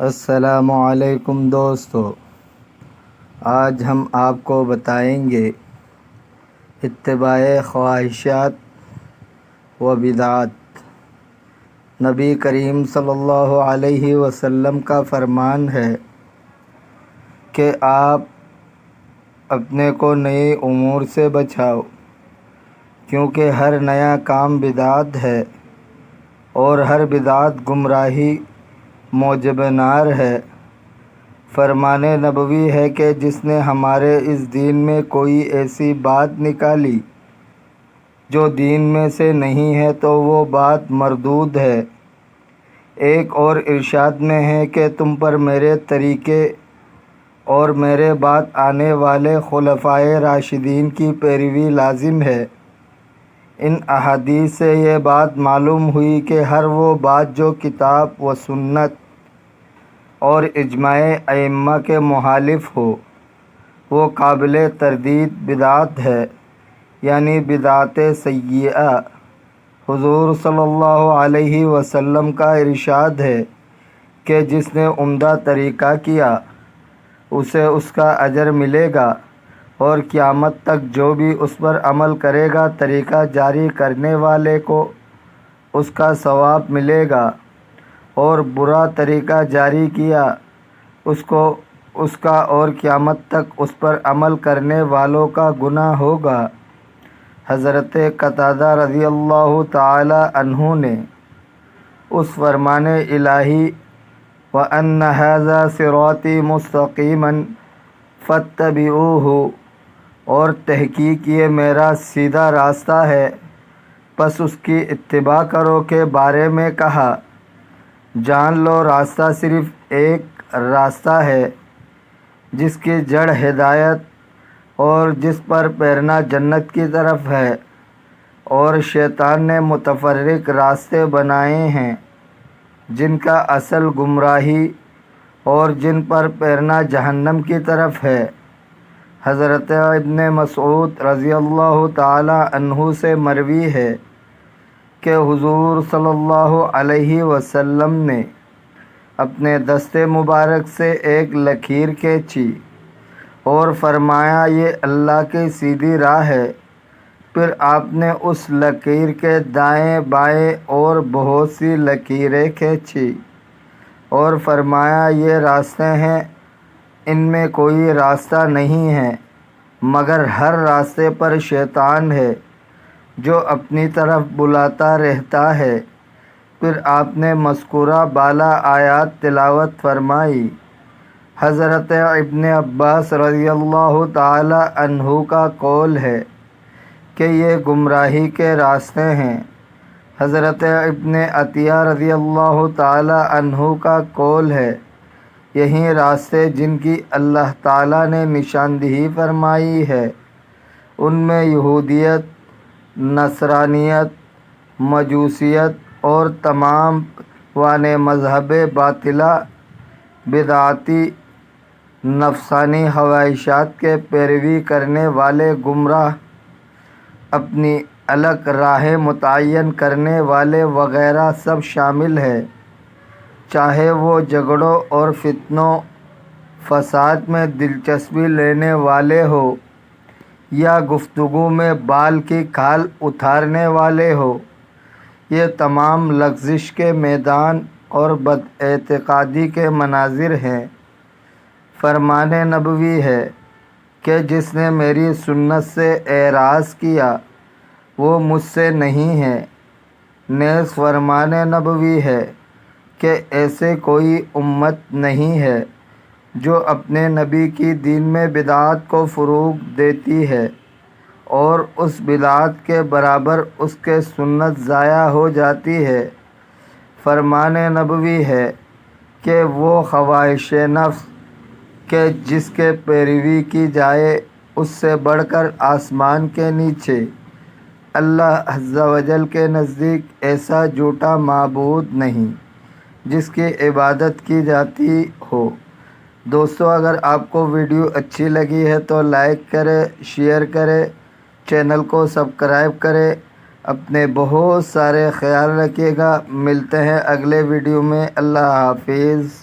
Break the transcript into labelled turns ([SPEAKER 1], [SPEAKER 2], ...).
[SPEAKER 1] السلام علیکم دوستو، آج ہم آپ کو بتائیں گے اتباع خواہشات و بدعات۔ نبی کریم صلی اللہ علیہ وسلم کا فرمان ہے کہ آپ اپنے کو نئے امور سے بچاؤ، کیونکہ ہر نیا کام بدعت ہے اور ہر بدعت گمراہی موجب نار ہے۔ فرمان نبوی ہے کہ جس نے ہمارے اس دین میں کوئی ایسی بات نکالی جو دین میں سے نہیں ہے تو وہ بات مردود ہے۔ ایک اور ارشاد میں ہے کہ تم پر میرے طریقے اور میرے بعد آنے والے خلفائے راشدین کی پیروی لازم ہے۔ ان احادیث سے یہ بات معلوم ہوئی کہ ہر وہ بات جو کتاب و سنت اور اجماع ائمہ کے مخالف ہو وہ قابل تردید بدعت ہے، یعنی بدعت سیئہ۔ حضور صلی اللہ علیہ وسلم کا ارشاد ہے کہ جس نے عمدہ طریقہ کیا اسے اس کا اجر ملے گا، اور قیامت تک جو بھی اس پر عمل کرے گا طریقہ جاری کرنے والے کو اس کا ثواب ملے گا، اور برا طریقہ جاری کیا اس کا اور قیامت تک اس پر عمل کرنے والوں کا گناہ ہوگا۔ حضرت قتادہ رضی اللہ تعالی عنہ نے اس فرمان الہی وَأَنَّ هَذَا صِرَاطِي مُسْتَقِيمًا فَاتَّبِعُوهُ اور تحقیق یہ میرا سیدھا راستہ ہے پس اس کی اتباع کرو کے بارے میں کہا۔ جان لو راستہ صرف ایک راستہ ہے جس کی جڑ ہدایت اور جس پر پیرنا جنت کی طرف ہے، اور شیطان نے متفرق راستے بنائے ہیں جن کا اصل گمراہی اور جن پر پیرنا جہنم کی طرف ہے۔ حضرت ابن مسعود رضی اللہ تعالی عنہ سے مروی ہے کہ حضور صلی اللہ علیہ وسلم نے اپنے دست مبارک سے ایک لکیر کھینچی اور فرمایا یہ اللہ کی سیدھی راہ ہے۔ پھر آپ نے اس لکیر کے دائیں بائیں اور بہت سی لکیریں کھینچی اور فرمایا یہ راستے ہیں، ان میں کوئی راستہ نہیں ہے مگر ہر راستے پر شیطان ہے جو اپنی طرف بلاتا رہتا ہے۔ پھر آپ نے مذکورہ بالا آیات تلاوت فرمائی۔ حضرت ابن عباس رضی اللہ تعالی عنہ کا قول ہے کہ یہ گمراہی کے راستے ہیں۔ حضرت ابن عطیہ رضی اللہ تعالی عنہ کا قول ہے یہی راستے جن کی اللہ تعالی نے نشاندہی فرمائی ہے، ان میں یہودیت، نصرانیت، مجوسیت اور تمام مذہب باطلہ بدعتی نفسانی خواہشات کے پیروی کرنے والے گمراہ، اپنی الگ راہیں متعین کرنے والے وغیرہ سب شامل ہے، چاہے وہ جھگڑوں اور فتنوں فساد میں دلچسپی لینے والے ہوں یا گفتگو میں بال کی کھال اتارنے والے ہوں۔ یہ تمام لغزش کے میدان اور بد اعتقادی کے مناظر ہیں۔ فرمان نبوی ہے کہ جس نے میری سنت سے اعراض کیا وہ مجھ سے نہیں ہے۔ نیز فرمان نبوی ہے کہ ایسے کوئی امت نہیں ہے جو اپنے نبی کی دین میں بدعات کو فروغ دیتی ہے اور اس بدعت کے برابر اس کے سنت ضائع ہو جاتی ہے۔ فرمان نبوی ہے کہ وہ خواہش نفس کہ جس کے پیروی کی جائے اس سے بڑھ کر آسمان کے نیچے اللہ عز و جل کے نزدیک ایسا جھوٹا معبود نہیں جس کی عبادت کی جاتی ہو۔ دوستو، اگر آپ کو ویڈیو اچھی لگی ہے تو لائک کرے، شیئر کرے، چینل کو سبسکرائب کرے۔ اپنے بہت سارے خیال رکھیے گا۔ ملتے ہیں اگلے ویڈیو میں۔ اللہ حافظ۔